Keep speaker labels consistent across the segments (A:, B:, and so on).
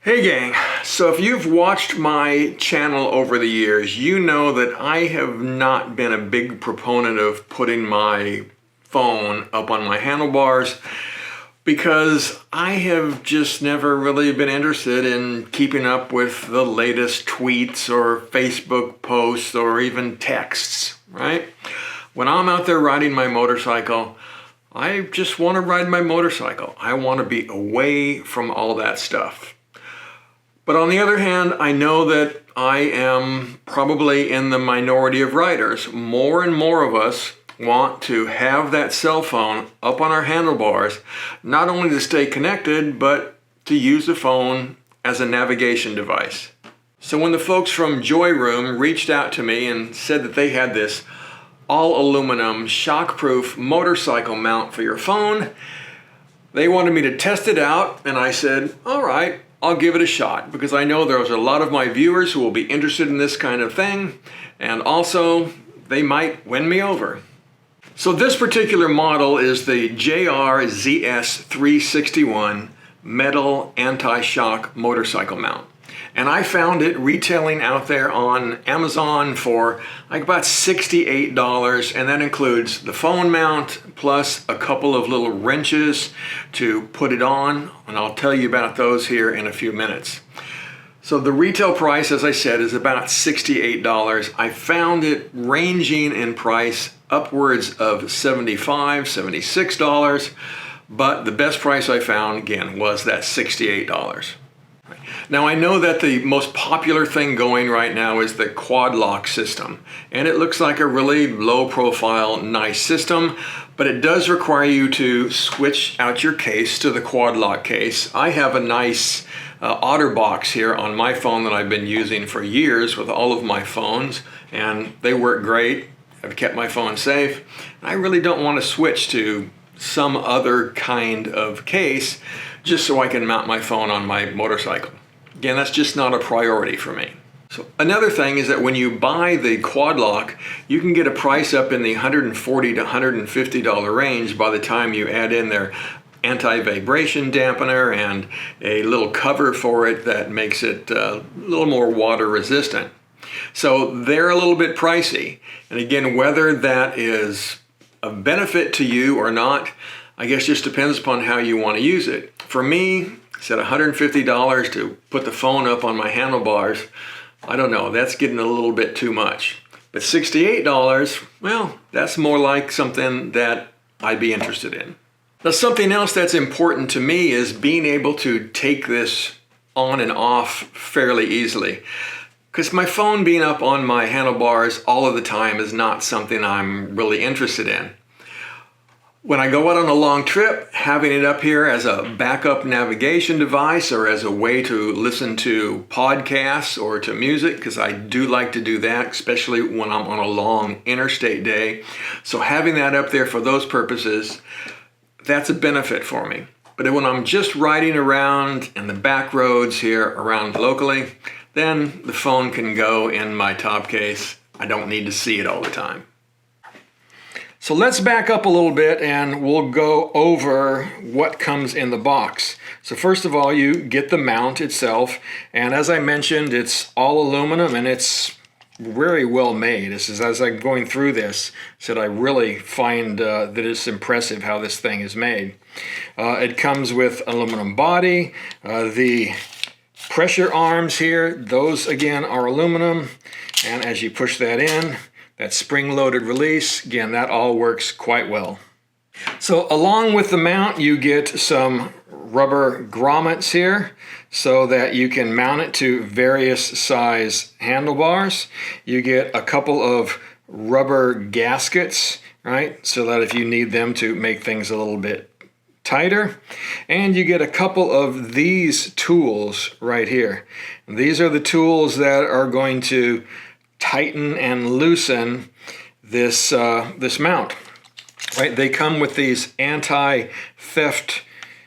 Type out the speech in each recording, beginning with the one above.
A: Hey gang, so if you've watched my channel over the years, you know that I have not been a big proponent of putting my phone up on my handlebars because I have just never really been interested in keeping up with the latest tweets or Facebook posts or even texts, right? When I'm out there riding my motorcycle, I just want to ride my motorcycle. I want to be away from all that stuff. But on the other hand, I know that I am probably in the minority of riders. More and more of us want to have that cell phone up on our handlebars, not only to stay connected, but to use the phone as a navigation device. So when the folks from Joyroom reached out to me and said that they had this all aluminum shockproof motorcycle mount for your phone, they wanted me to test it out, and I said, all right, I'll give it a shot, because I know there's a lot of my viewers who will be interested in this kind of thing, and also they might win me over. So this particular model is the JR-ZS361 metal anti-shock motorcycle mount. And I found it retailing out there on Amazon for like about $68, and that includes the phone mount plus a couple of little wrenches to put it on, and I'll tell you about those here in a few minutes. So the retail price, as I said, is about $68. I found it ranging in price upwards of $75, $76, but the best price I found, again, was that $68. Now I know that the most popular thing going right now is the quad lock system, and it looks like a really low profile, nice system, but it does require you to switch out your case to the quad lock case. I have a nice OtterBox here on my phone that I've been using for years with all of my phones, and they work great. I've kept my phone safe. I really don't want to switch to some other kind of case just so I can mount my phone on my motorcycle. Again, that's just not a priority for me. So another thing is that when you buy the quad lock, you can get a price up in the $140 to $150 range by the time you add in their anti-vibration dampener and a little cover for it that makes it a little more water resistant. So they're a little bit pricey. And again, whether that is a benefit to you or not, I guess just depends upon how you want to use it. For me, I said $150 to put the phone up on my handlebars. I don't know, that's getting a little bit too much. But $68, well, that's more like something that I'd be interested in. Now, something else that's important to me is being able to take this on and off fairly easily. Because my phone being up on my handlebars all of the time is not something I'm really interested in. When I go out on a long trip, having it up here as a backup navigation device or as a way to listen to podcasts or to music, because I do like to do that, especially when I'm on a long interstate day. So having that up there for those purposes, that's a benefit for me. But when I'm just riding around in the back roads here around locally, then the phone can go in my top case. I don't need to see it all the time. So let's back up a little bit and we'll go over what comes in the box. So first of all, you get the mount itself, and as I mentioned, it's all aluminum and it's very well made. This is, as I'm going through this, I really find that it's impressive how this thing is made. It comes with aluminum body, the pressure arms here, those again are aluminum, and as you push that in, that spring-loaded release, again, that all works quite well. So along with the mount, you get some rubber grommets here so that you can mount it to various size handlebars. You get a couple of rubber gaskets, right, so that if you need them to make things a little bit tighter. And you get a couple of these tools right here. And these are the tools that are going to tighten and loosen this this mount. Right? They come with these anti-theft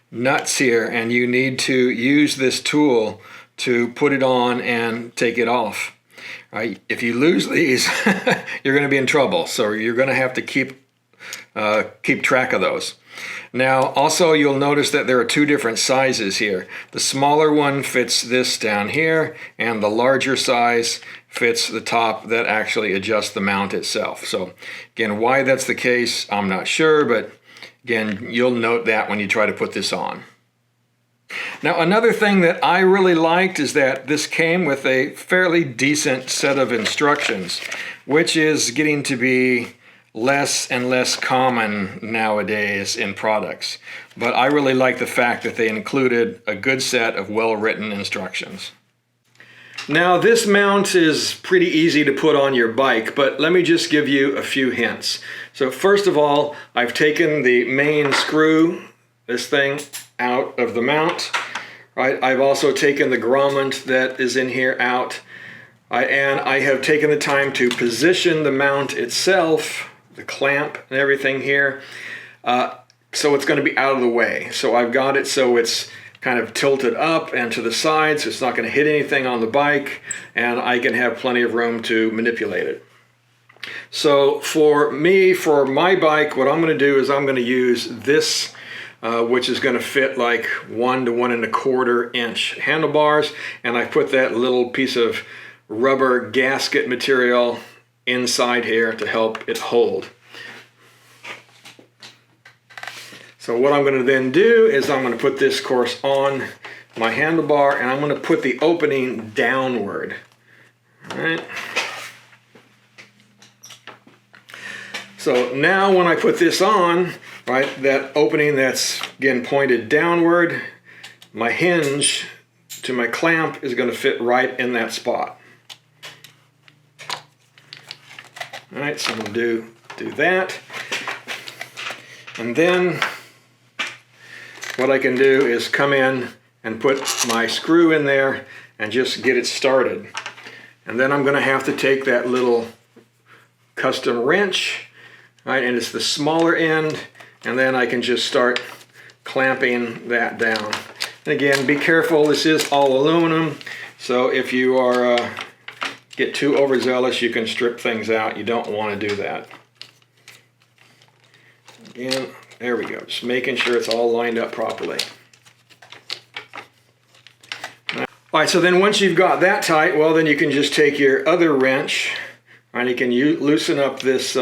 A: nuts here, and you need to use this tool to put it on and take it off. Right? If you lose these, you're going to be in trouble. So you're going to have to keep track of those. Now, also you'll notice that there are two different sizes here. The smaller one fits this down here, and the larger size fits the top that actually adjusts the mount itself. So again, why that's the case, I'm not sure, but again, you'll note that when you try to put this on. Now, another thing that I really liked is that this came with a fairly decent set of instructions, which is getting to be less and less common nowadays in products. But I really like the fact that they included a good set of well-written instructions. Now, this mount is pretty easy to put on your bike, but let me just give you a few hints. So first of all, I've taken the main screw, this thing, out of the mount. Right? I've also taken the grommet that is in here out. And I have taken the time to position the mount itself, the clamp and everything here, so it's going to be out of the way. So I've got it so it's kind of tilted up and to the side, so it's not going to hit anything on the bike, and I can have plenty of room to manipulate it. So for me, for my bike, what I'm going to do is I'm going to use this, which is going to fit like 1 to 1 1/4 inch handlebars, and I put that little piece of rubber gasket material inside here to help it hold. So what I'm going to then do is I'm going to put this course on my handlebar, and I'm going to put the opening downward. All right. So now when I put this on, right, that opening that's again pointed downward, my hinge to my clamp is going to fit right in that spot. All right, so I'm going to do that. And then what I can do is come in and put my screw in there and just get it started. And then I'm going to have to take that little custom wrench, right, and it's the smaller end, and then I can just start clamping that down. And again, be careful, this is all aluminum, so if you are get too overzealous, you can strip things out. You don't want to do that. Again, there we go, just making sure it's all lined up properly. All right, so then once you've got that tight, well, then you can just take your other wrench, and you can loosen up this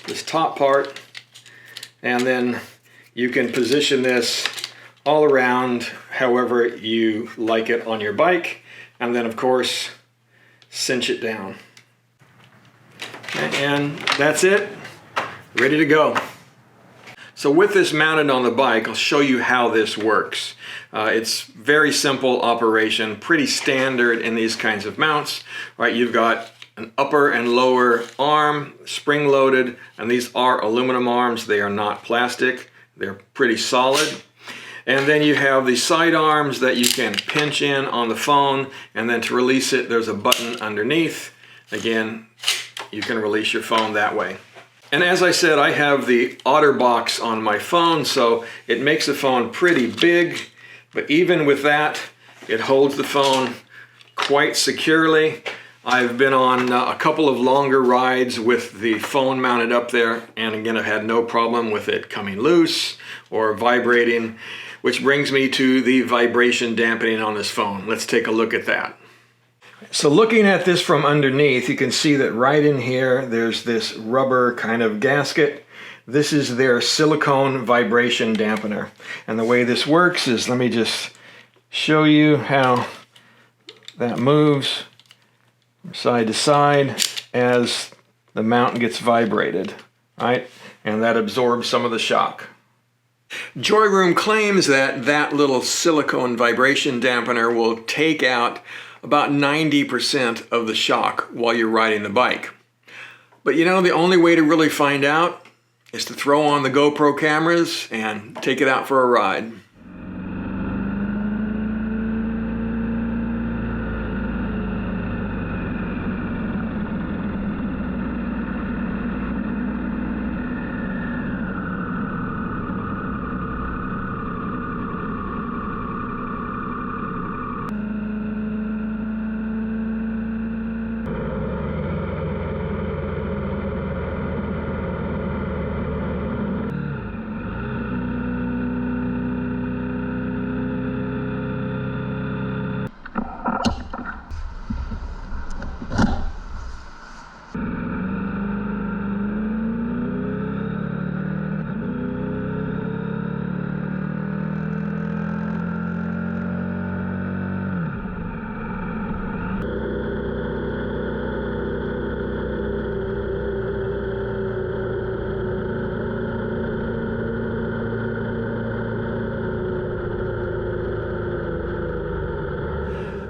A: this top part, and then you can position this all around however you like it on your bike, and then of course cinch it down. And that's it, ready to go. So with this mounted on the bike, I'll show you how this works. It's very simple operation, pretty standard in these kinds of mounts. Right, you've got an upper and lower arm, spring loaded, and these are aluminum arms. They are not plastic. They're pretty solid. And then you have the side arms that you can pinch in on the phone, and then to release it, there's a button underneath. Again, you can release your phone that way. And as I said, I have the OtterBox on my phone, so it makes the phone pretty big, but even with that, it holds the phone quite securely. I've been on a couple of longer rides with the phone mounted up there, and again, I've had no problem with it coming loose or vibrating, which brings me to the vibration dampening on this phone. Let's take a look at that. So looking at this from underneath, you can see that right in here, there's this rubber kind of gasket. This is their silicone vibration dampener. And the way this works is, let me just show you how that moves from side to side as the mount gets vibrated, right? And that absorbs some of the shock. Joyroom claims that that little silicone vibration dampener will take out about 90% of the shock while you're riding the bike. But you know, the only way to really find out is to throw on the GoPro cameras and take it out for a ride.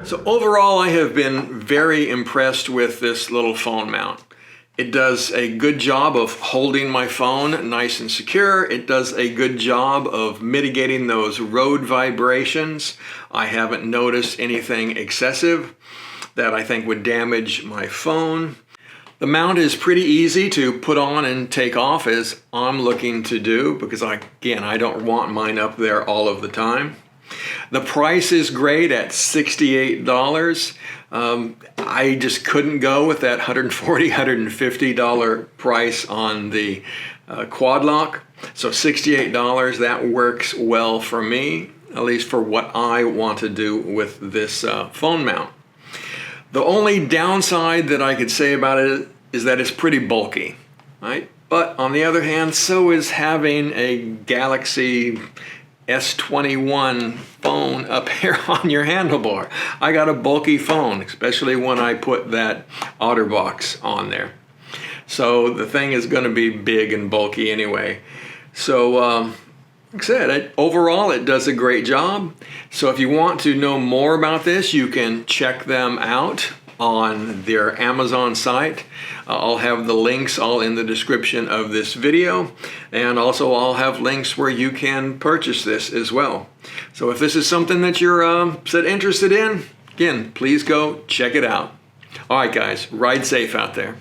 A: So overall, I have been very impressed with this little phone mount. It does a good job of holding my phone nice and secure. It does a good job of mitigating those road vibrations. I haven't noticed anything excessive that I think would damage my phone. The mount is pretty easy to put on and take off, as I'm looking to do, because again, I don't want mine up there all of the time. The price is great at $68. I just couldn't go with that $140, $150 price on the quad lock. So $68, that works well for me, at least for what I want to do with this phone mount. The only downside that I could say about it is that it's pretty bulky, right? But on the other hand, so is having a Galaxy S21 phone up here on your handlebar. I got a bulky phone, especially when I put that OtterBox on there. So the thing is going to be big and bulky anyway. So like I said, overall it does a great job. So if you want to know more about this, you can check them out on their Amazon site. I'll have the links all in the description of this video, and also I'll have links where you can purchase this as well. So if this is something that you're interested in, again, please go check it out. All right guys, ride safe out there.